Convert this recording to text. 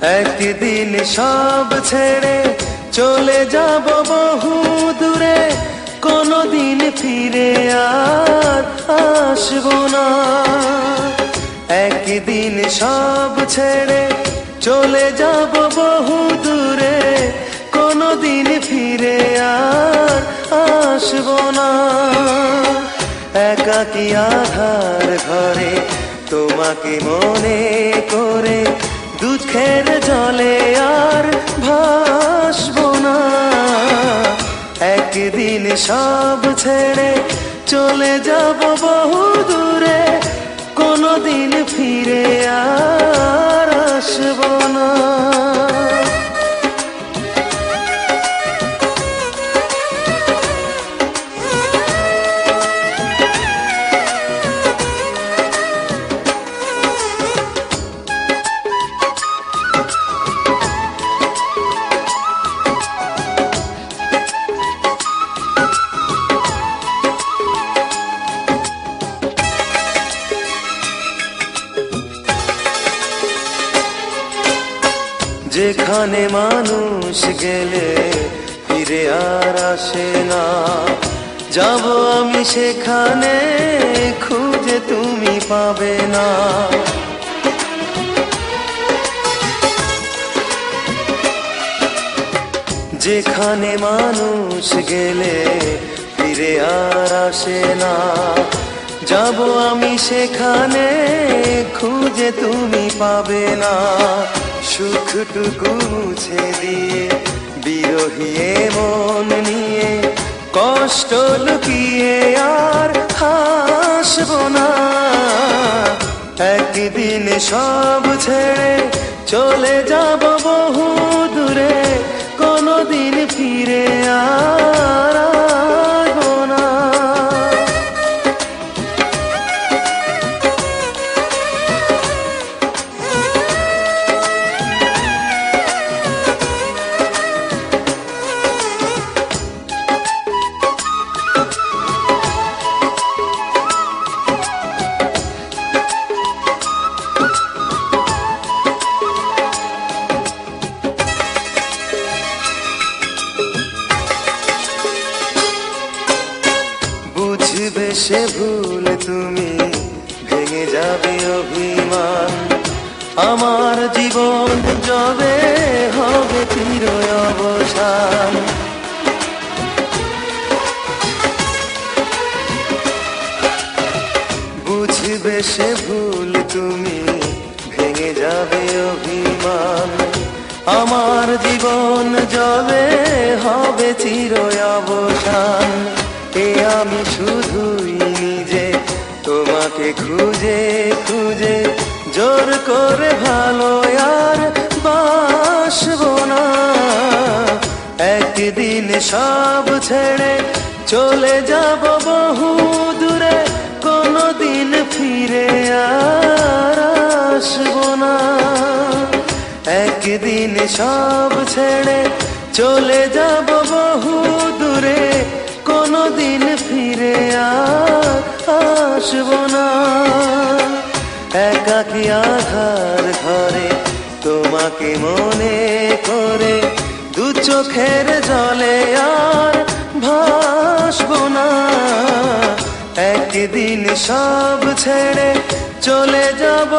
একদিন সব ছেড়ে চলে যাব বহু দূরে, কোনদিন ফিরে আর আসবো না। একদিন সব ছেড়ে চলে যাব বহু দূরে, কোনদিন ফিরে আর আসবো না। একাকী আধার ঘরে তোমাকে মনে করে দুঃখের জলে আর ভাসবো না। একদিন সব ছেড়ে চলে যাব বহু দূরে, কোনদিন ফিরে আর আসবো না। যেখানে মানুষ গেলে ফিরে আর আসে না, যাব আমি সেখানে খুঁজে তুমি পাবে না। যেখানে মানুষ গেলে ফিরে আর আসে না, যাব আমি সেখানে খুঁজে তুমি পাবে না। সুখটুকু মুছে দিয়ে বিরহী মন নিয়ে কষ্ট লুকিয়ে আর হাসবো না। একদিন সব ছেড়ে চলে যাব বহু দূরে, কোনদিন ফিরে আর আসবো না। বুঝবে সে ভুল তুমি, ভেঙে যাবে অভিমান, আমার জীবন যবে হবে চির অবসান। বুঝবে সে ভুল তুমি, ভেঙে যাবে অভিমান, আমার জীবন যবে হবে চির অবসান। এ আমি শুধুই নিজে তোমাকে খুঁজে খুঁজে জোর করে ভালো আর বাসবো না। একদিন সব ছেড়ে চলে যাব বহু দূরে, কোনদিন ফিরে আর আসবো না। একদিন সব ছেড়ে চলে যাব বহু দূরে, কোনদিন ফিরে আর আসবো না। একাকী আধার ঘরে তোমাকে মনে করে দু চোখের জলে আর ভাসবো না। একদিন সব ছেড়ে চলে যাব।